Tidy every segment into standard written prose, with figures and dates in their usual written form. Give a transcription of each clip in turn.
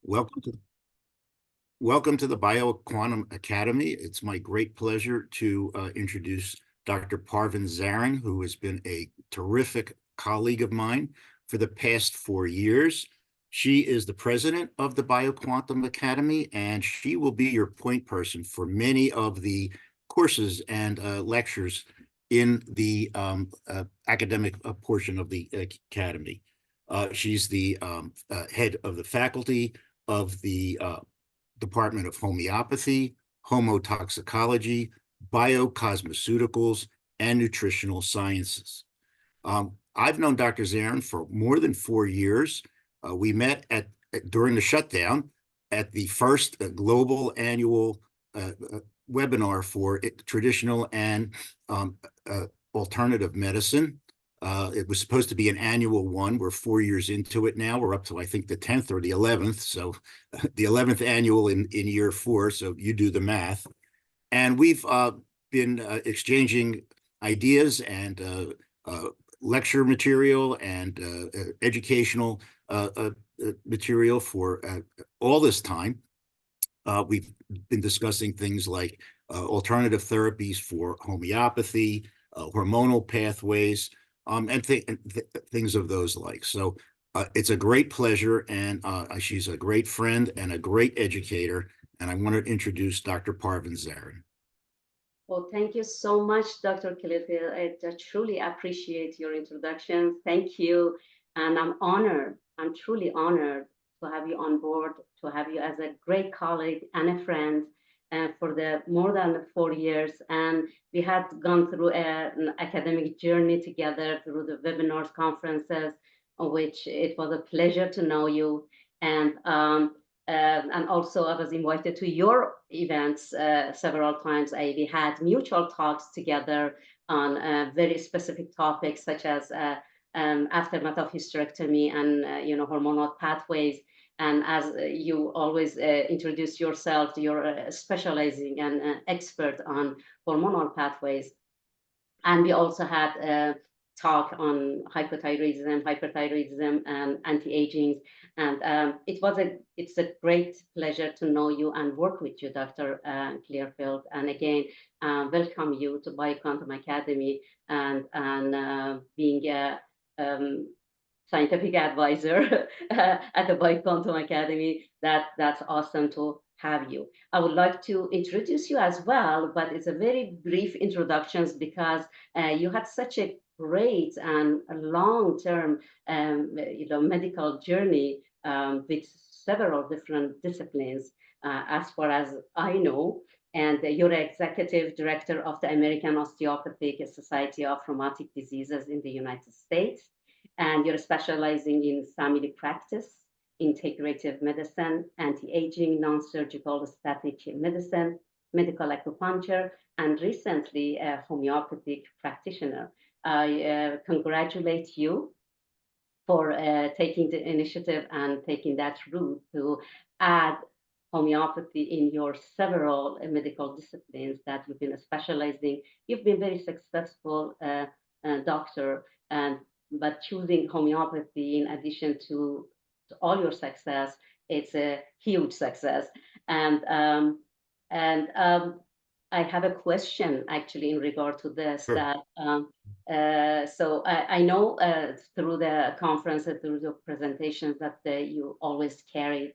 Welcome to welcome to the Bioquantum Academy. It's my great pleasure to introduce Dr. Parvin Zarrin, who has been a terrific colleague of mine for the past 4 years. She is the president of the Bioquantum Academy, and she will be your point person for many of the courses and lectures in the academic portion of the academy. She's the head of the faculty of the Department of Homeopathy, Homotoxicology, Biocosmeceuticals, and Nutritional Sciences. I've known Dr. Zarrin for more than 4 years. We met during the shutdown at the first global annual webinar for traditional and alternative medicine. It was supposed to be an annual one. We're 4 years into it now. We're up to, I think, the 10th or the 11th. So the 11th annual in year 4. So you do the math. And we've been exchanging ideas and lecture material and educational material for all this time. We've been discussing things like alternative therapies for homeopathy, hormonal pathways, and things of those like. So it's a great pleasure, and she's a great friend and a great educator, and I want to introduce Dr. Parvin Zarrin. Well, thank you so much, Dr. Clearfield. I truly appreciate your introduction. Thank you, and I'm honored. I'm truly honored to have you on board, to have you as a great colleague and a friend for the more than 4 years. And we had gone through an academic journey together through the webinars, conferences, on which it was a pleasure to know you. And also I was invited to your events several times. We had mutual talks together on very specific topics such as aftermath of hysterectomy and hormonal pathways. And as you always introduce yourself, you're specializing and expert on hormonal pathways. And we also had a talk on hyperthyroidism, and anti-aging. And it's a great pleasure to know you and work with you, Dr. Clearfield. And again, welcome you to Bioquantum Academy and being a scientific advisor at the Bioquantum Academy. That's awesome to have you. I would like to introduce you as well, but it's a very brief introductions because you had such a great and long-term medical journey with several different disciplines, as far as I know. And you're executive director of the American Osteopathic Society of Rheumatic Diseases in the United States. And you're specializing in family practice, integrative medicine, anti-aging, non-surgical aesthetic medicine, medical acupuncture, and recently a homeopathic practitioner. I congratulate you for taking the initiative and taking that route to add homeopathy in your several medical disciplines that you've been specializing. You've been very successful doctor, but choosing homeopathy in addition to all your success, it's a huge success. And I have a question actually in regard to this. Sure. So I know through the conference, through the presentations that you always carried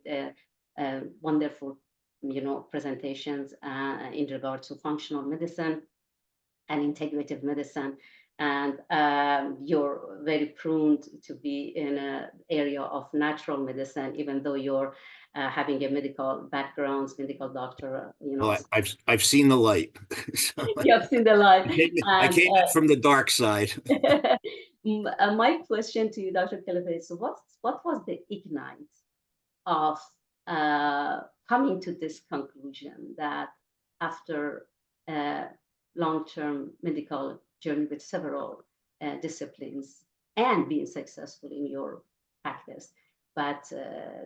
wonderful, presentations in regard to functional medicine and integrative medicine. And you're very prone to be in an area of natural medicine, even though you're having a medical background, medical doctor. Well, I've seen the light. So You have seen the light. I And came in from the dark side. my question to you, Dr. Califa, is what was the ignite of coming to this conclusion that after a long-term medical journey with several disciplines and being successful in your practice, but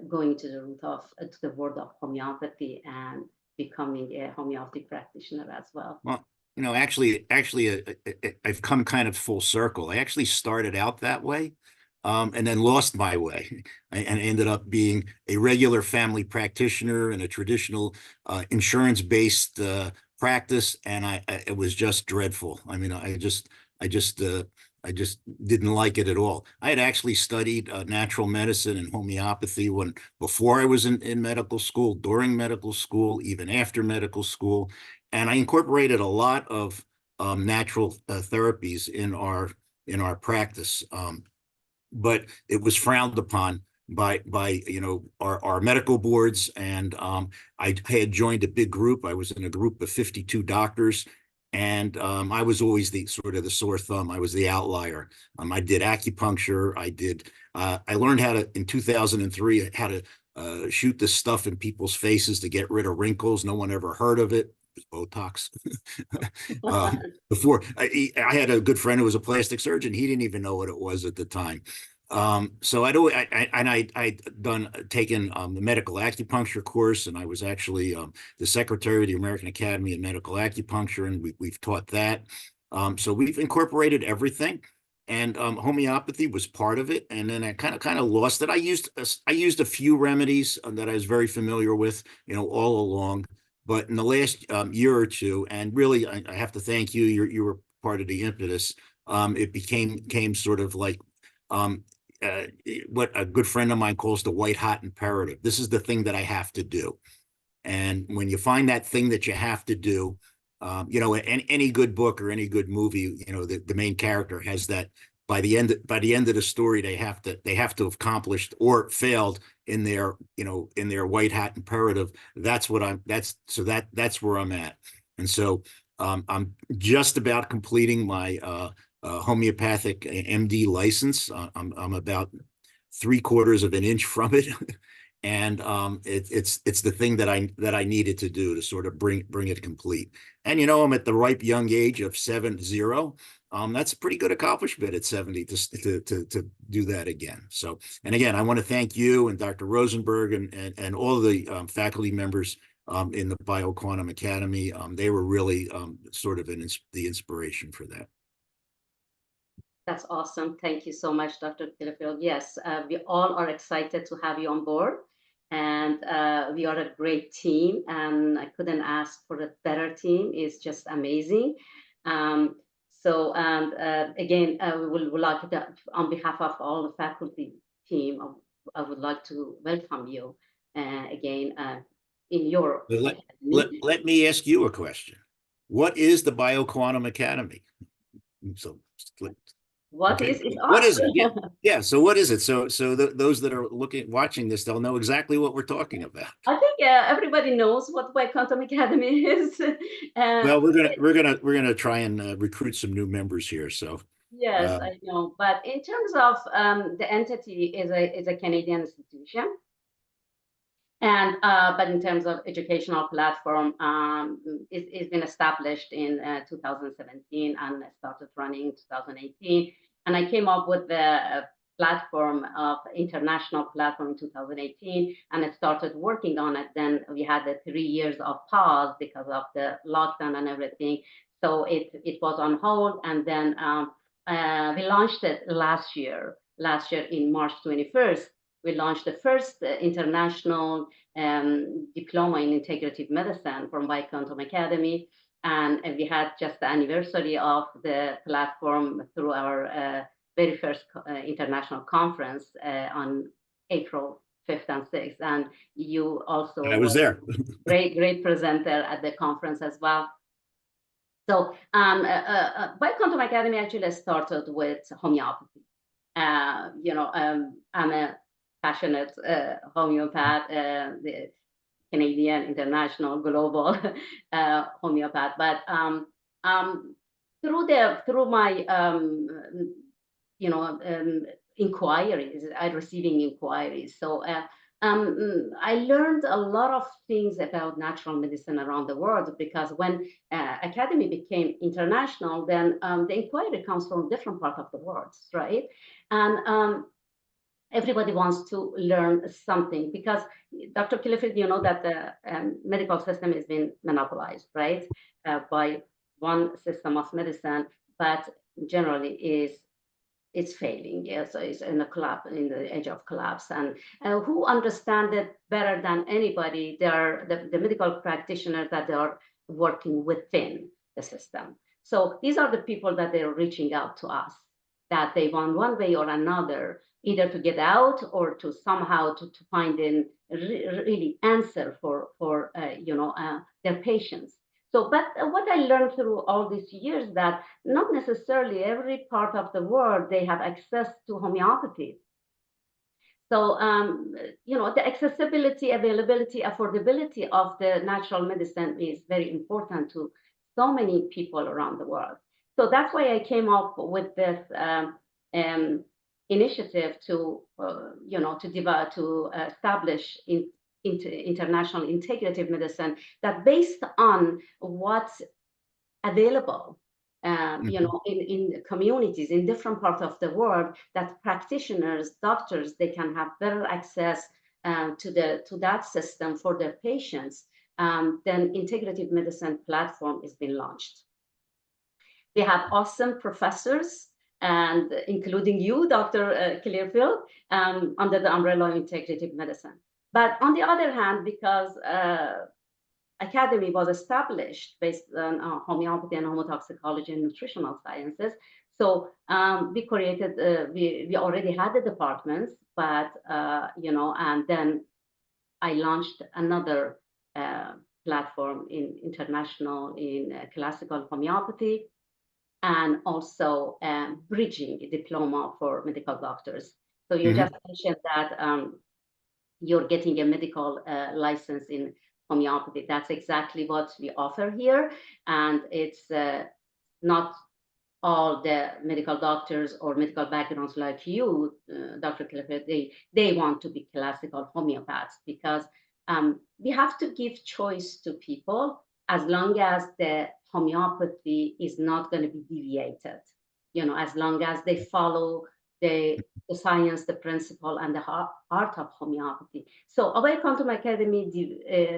going to the root of to the world of homeopathy and becoming a homeopathic practitioner as well? Well, actually, I've come kind of full circle. I actually started out that way. and then lost my way and ended up being a regular family practitioner in a traditional insurance-based practice, and it was just dreadful. I mean, I just I just didn't like it at all. I had actually studied natural medicine and homeopathy when before I was in medical school, during medical school, even after medical school, and I incorporated a lot of natural therapies in our practice. But it was frowned upon by our medical boards, and I had joined a big group. I was in a group of 52 doctors, and I was always the sort of the sore thumb. I was the outlier. I did acupuncture. I learned how to in 2003 how to shoot this stuff in people's faces to get rid of wrinkles. No one ever heard of it. It was Botox. Before I had a good friend who was a plastic surgeon. He didn't even know what it was at the time. So I'd taken the medical acupuncture course, and I was actually the secretary of the American Academy of Medical Acupuncture, and we've taught that. So we've incorporated everything, and homeopathy was part of it. And then I kind of lost it. I used a few remedies that I was very familiar with, all along. But in the last year or two, and really, I have to thank you. You were part of the impetus. It became sort of like um, what a good friend of mine calls the white hot imperative. This is the thing that I have to do. And when you find that thing that you have to do, any good book or any good movie, the main character has that. By the end of the story, they have to have accomplished or failed in their white hat imperative. That's where I'm at. And so I'm just about completing my homeopathic MD license. I'm about 3/4 of an inch from it. And it's the thing that I needed to do to sort of bring it complete. And I'm at the ripe young age of 70. That's a pretty good accomplishment at 70 to do that again. So, and again, I want to thank you and Dr. Rosenberg and all the faculty members in the Bioquantum Academy. They were really sort of the inspiration for that. That's awesome. Thank you so much, Dr. Clearfield. Yes, we all are excited to have you on board, and we are a great team, and I couldn't ask for a better team. It's just amazing. Um, and again, we would like to, on behalf of all the faculty team, I would like to welcome you again in your But academy. let me ask you a question. What is the Bioquantum Academy? So What okay, is it? what Us? is it? Yeah, yeah. So what is it? So those that are watching this, they'll know exactly what we're talking about. I think everybody knows what Y Quantum Academy is. Well, we're gonna try and recruit some new members here. So Yes, uh, I know. But in terms of the entity is a Canadian institution, and but in terms of educational platform, it's been established in 2017 and started running in 2018. And I came up with the platform of international platform in 2018, and I started working on it. Then we had the 3 years of pause because of the lockdown and everything. So it was on hold, and then we launched it last year. Last year in March 21st, we launched the first international diploma in integrative medicine from Quantum Academy. And we had just the anniversary of the platform through our very first international conference on April 5th and 6th. And you also I was were there. great presenter at the conference as well. So Quantum Academy actually started with homeopathy. I'm a passionate homeopath, the Canadian, international, global homeopath. But through my inquiries, I receiving inquiries. So I learned a lot of things about natural medicine around the world, because when academy became international, then the inquiry comes from different parts of the world, right? And everybody wants to learn something, because Dr. Clearfield, you know that the medical system has been monopolized, right, by one system of medicine, but generally is it's failing. Yeah, so it's in a collapse, in the edge of collapse. And who understand it better than anybody? They are the medical practitioners that they are working within the system. So these are the people that they're reaching out to us, that they want one way or another, either to get out or to somehow to find an really answer for their patients. So, but what I learned through all these years, that not necessarily every part of the world they have access to homeopathy. So, the accessibility, availability, affordability of the natural medicine is very important to so many people around the world. So that's why I came up with this initiative to, to establish international integrative medicine that based on what's available in communities in different parts of the world, that practitioners, doctors, they can have better access to that system for their patients. Then integrative medicine platform is being launched. We have awesome professors, and including you, Dr. Clearfield, under the umbrella of integrative medicine. But on the other hand, because academy was established based on homeopathy and homotoxicology and nutritional sciences. So we created, we already had the departments, but, and then I launched another platform in international in classical homeopathy, and also bridging diploma for medical doctors. So you just mentioned that you're getting a medical license in homeopathy. That's exactly what we offer here. And it's not all the medical doctors or medical backgrounds like you, Dr. Clearfield, they want to be classical homeopaths, because we have to give choice to people as long as the homeopathy is not going to be deviated, as long as they follow the science, the principle, and the art of homeopathy. So our Quantum Academy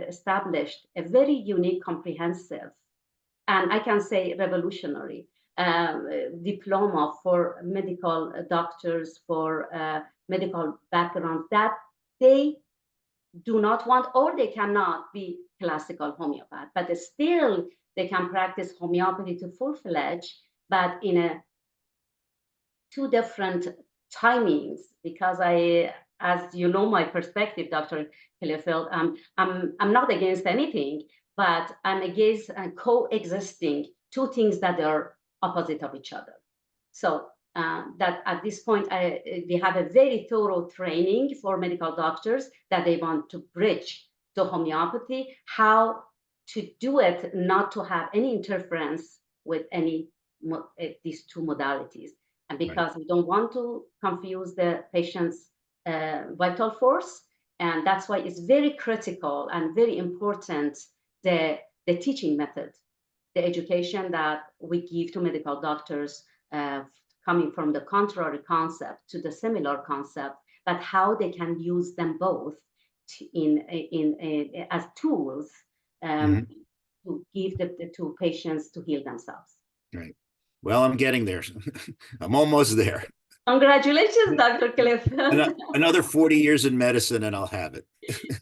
established a very unique, comprehensive, and I can say revolutionary diploma for medical doctors, for medical backgrounds that they do not want or they cannot be classical homeopath, but still they can practice homeopathy to full-fledged, but in a two different timings, because as you know, my perspective, Dr. Clearfield, I'm not against anything, but I'm against coexisting two things that are opposite of each other. So that at this point, we have a very thorough training for medical doctors that they want to bridge to homeopathy, how to do it, not to have any interference with any these two modalities. And because we don't want to confuse the patient's vital force. And that's why it's very critical and very important, the teaching method, the education that we give to medical doctors, coming from the contrary concept to the similar concept, but how they can use them both as tools to give the two patients to heal themselves. Right. Well, I'm getting there. I'm almost there. Congratulations, Dr. Cliff. Another 40 years in medicine and I'll have it.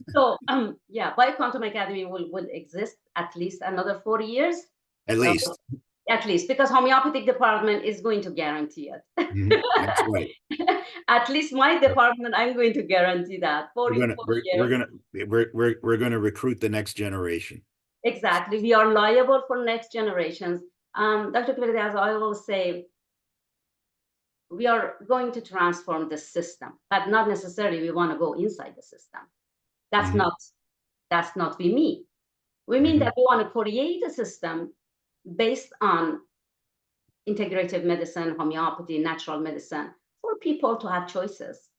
So, yeah, Bioquantum Academy will exist at least another 40 years. At least. At least, because homeopathic department is going to guarantee it. That's right. At least my department, I'm going to guarantee that. We're gonna recruit the next generation. Exactly. We are liable for next generations. Dr. Kibede, as I will say, we are going to transform the system, but not necessarily we want to go inside the system. That's not we mean. We mean that we want to create a system based on integrative medicine, homeopathy, natural medicine, for people to have choices,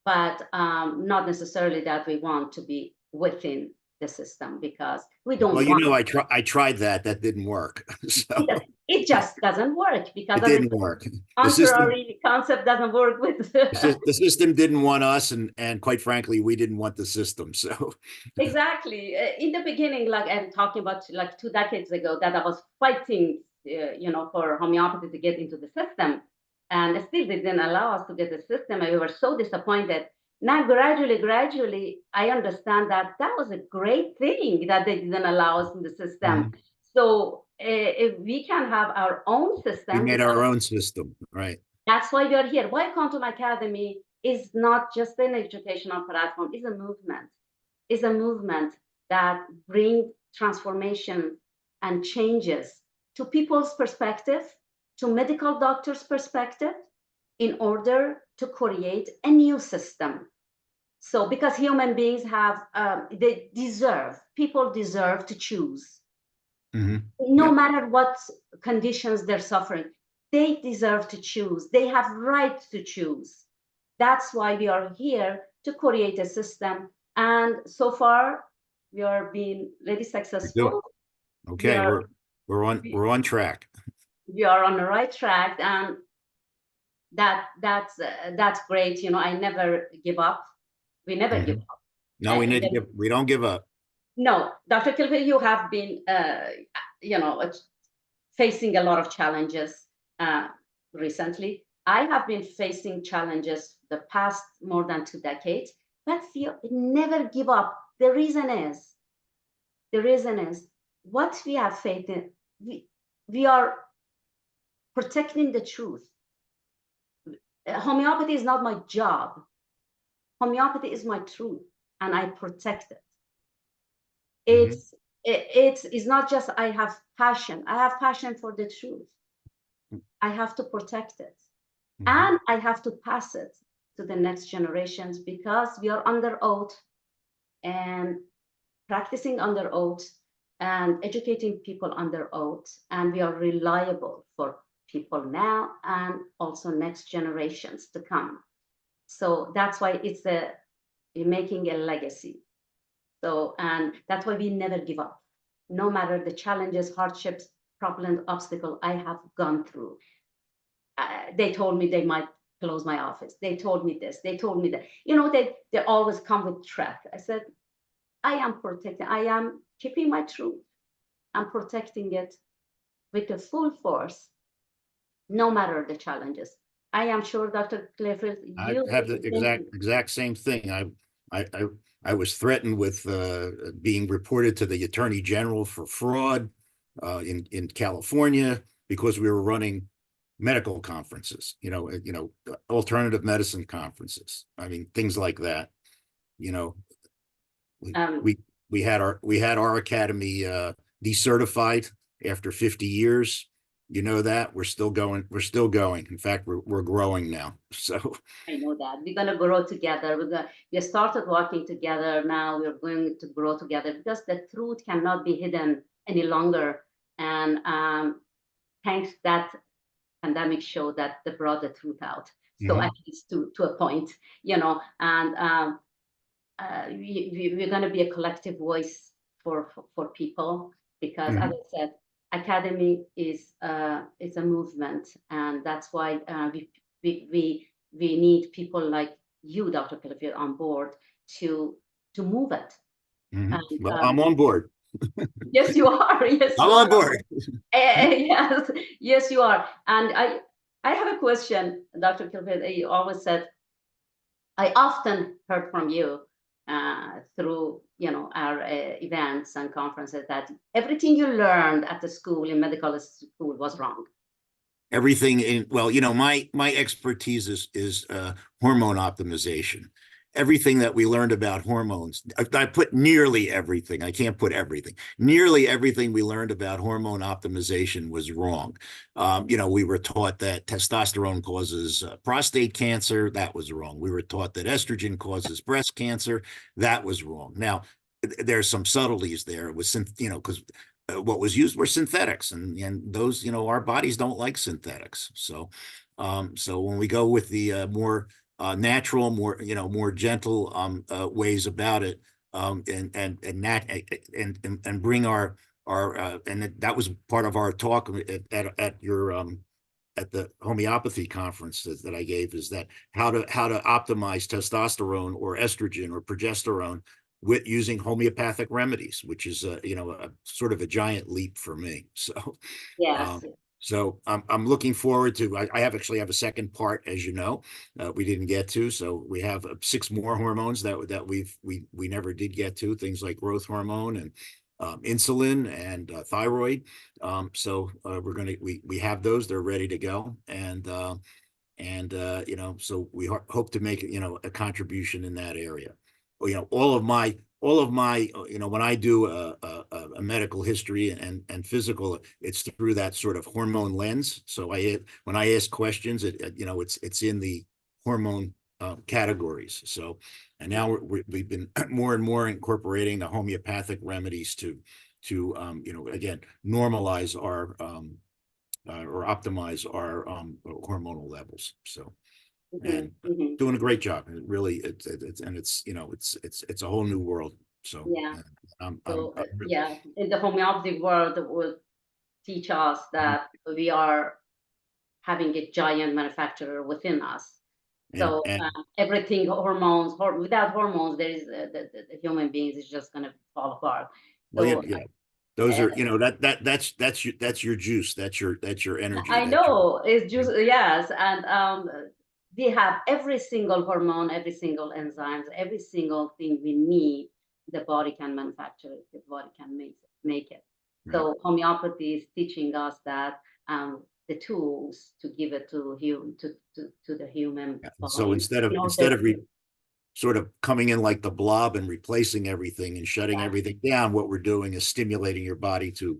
but not necessarily that we want to be within the system, because we don't want. I tried that didn't work. So it just doesn't work, because it didn't work. Contrary concept doesn't work with the system didn't want us, and quite frankly, we didn't want the system. So exactly, in the beginning, like I'm talking about, like 2 decades ago, that I was fighting, for homeopathy to get into the system. and still they didn't allow us to get the system, and we were so disappointed. Now, gradually, I understand that that was a great thing that they didn't allow us in the system. Mhm. So if we can have our own We system, made because our own system, right? that's why we are here. Why Quantum Academy is not just an educational platform, it's a movement. It's a movement that brings transformation and changes to people's perspective, to medical doctors' perspective, in order to create a new system. So, because human beings have, people deserve to choose, Mhm. no Yeah. matter what conditions they're suffering. They deserve to choose. They have right to choose. That's why we are here to create a system. And so far, we are being very We do it. successful. We Okay, are we're on track. we are on the right track, and that's great. I never give up. We never give Mhm. up. No, we need to Even give, we don't give up. no, Dr. Kilfield, you have been, facing a lot of challenges uh, recently. I have been facing challenges the past more than 2 decades, but you never give up. The reason is what we have faith in. We are protecting the truth. Homeopathy is not my job. Homeopathy is my truth, and I protect it. Mhm. It's not just I have passion. I have passion for the truth. I have to protect it. Mhm. And I have to pass it to the next generations, because we are under oath and practicing under oath and educating people under oath. And we are reliable for people now and also next generations to come. So that's why we're making a legacy. So, and that's why we never give up, no matter the challenges, hardships, problems, obstacle I have gone through. They told me they might close my office. They told me this. They told me that. They always come with threat. I said, I am protecting. I am keeping my truth. I'm protecting it with the full force, no matter the challenges. I am sure, Dr. Clearfield, I you have did the the same thing. exact same thing. I, I, I was threatened with being reported to the Attorney General for fraud in California because we were running medical conferences, alternative medicine conferences. I mean, things like that. You know, we Um, we we had our academy decertified after 50 years. You know that we're still going. We're still going. In fact, we're growing now. So. I know that we're gonna grow together. We started working together. Now we're going to grow together, because the truth cannot be hidden any longer. And thanks that pandemic show that they brought the truth out. So at Mhm. least to a point, and we're going to be a collective voice for people, because, as Mhm. I said, academy is a movement, and that's why we need people like you, Dr. Clearfield, on board to move it. Mhm. And Well, I'm on board. yes, you are. Yes, I'm you on are. board. Yes, yes, you are. And I have a question, Dr. Kilfield. You always said, I often heard from you through our events and conferences, that everything you learned at the school, in medical school, was wrong. Everything in, well, my expertise is hormone optimization. Everything that we learned about hormones, I put nearly everything. I can't put everything. Nearly everything we learned about hormone optimization was wrong. We were taught that testosterone causes prostate cancer. That was wrong. We were taught that estrogen causes breast cancer. That was wrong. Now, there's some subtleties there. It was, because what was used were synthetics, and those, our bodies don't like synthetics. So when we go with the more natural, more gentle ways about it, and bring our and that was part of our talk at your at the homeopathy conference that I gave, is that how to optimize testosterone or estrogen or progesterone with using homeopathic remedies, which is a sort of a giant leap for me. So Yes, um, So I'm looking forward to. I actually have a second part, as you know, we didn't get to. So we have 6 more hormones that we never did get to. Things like growth hormone and insulin and thyroid. We're gonna we have those. They're ready to go, and you know, so we hope to make, you know, a contribution in that area. Well, you know, all of my you know, when I do a medical history and physical, it's through that sort of hormone lens. So when I ask questions, you know, it's in the hormone categories. So, and now we've been more and more incorporating the homeopathic remedies to you know, again, normalize our or optimize our hormonal levels. So, Mhm, and mhm. doing a great job. It really, and it's, you know, it's a whole new world. So, Yeah. So, I'm yeah, in the homeopathic world will teach us that we are having a giant manufacturer within us. So and everything hormones, without hormones, there is the human beings is just gonna fall apart. well, yeah, So yeah. Those uh, are, you know, that's your juice. That's your energy. I That's your, know it's just yes, and we have every single hormone, every single enzymes, every single thing we need. The body can manufacture it. The body can make it. right. So homeopathy is teaching us that the tools to give it to the human So body in order instead of to sort of coming in like the blob and replacing everything and shutting exactly. everything down, what we're doing is stimulating your body to,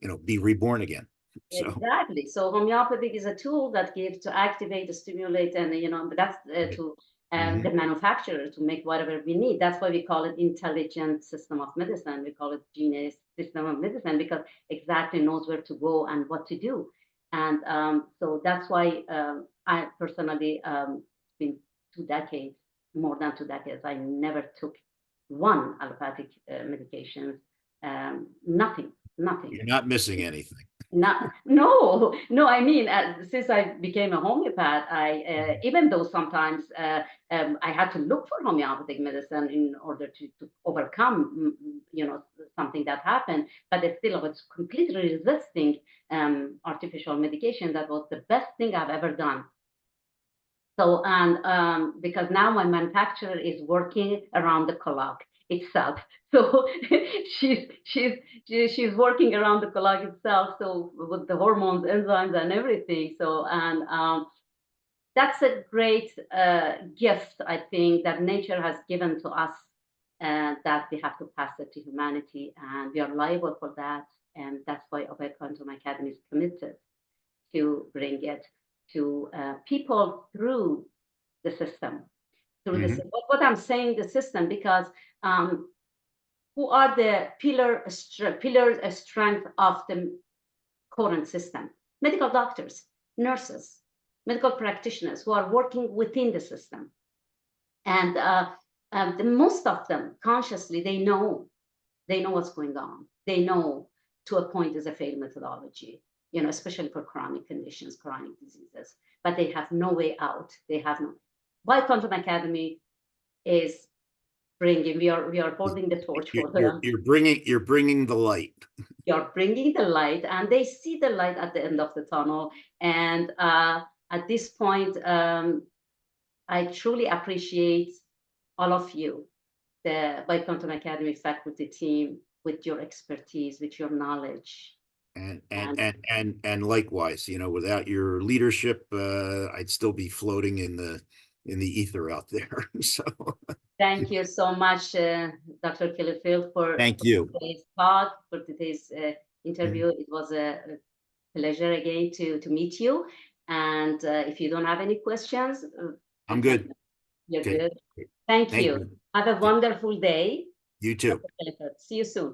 you know, be reborn again. So, Exactly. So homeopathic is a tool that gives to activate, to stimulate, and but that's to mhm. the manufacturer to make whatever we need. That's why we call it intelligent system of medicine. We call it genius system of medicine because exactly knows where to go and what to do. And so that's why I personally, it's been 2 decades, more than 2 decades. I never took one allopathic medication. Nothing, nothing. You're not missing anything. Not, no, no. I mean, since I became a homeopath, I even though sometimes I had to look for homeopathic medicine in order to overcome, something that happened, but I still was completely resisting artificial medication. That was the best thing I've ever done. So, and because now my manufacturer is working around the clock itself. So she's working around the clock itself. So with the hormones, enzymes, and everything. So and that's a great gift, I think, that nature has given to us, and that we have to pass it to humanity, and we are liable for that. And that's why Open Quantum Academy is committed to bring it to people through the system. Through the Mhm. system. What I'm saying the system because who are the pillars of strength of the current system? Medical doctors, nurses, medical practitioners who are working within the system, and most of them consciously they know what's going on. They know to a point is a failed methodology, especially for chronic conditions, chronic diseases, but they have no way out. They have no. Why Quantum Academy is bringing, we are holding the torch for them. You're bringing the light. You're bringing the light, and they see the light at the end of the tunnel. And at this point, I truly appreciate all of you, the By Quantum Academy faculty team, with your expertise, with your knowledge. And And likewise, you know, without your leadership, I'd still be floating in the ether out there. So thank you so much, Dr. Clearfield, thank for you. today's talk, for today's Mhm. interview. It was a pleasure again to meet you. And if you don't have any questions, I'm we can. good. You're Okay. good. Thank Thank you. you. Have a Okay. wonderful day. You too. Dr. Clearfield. See you soon.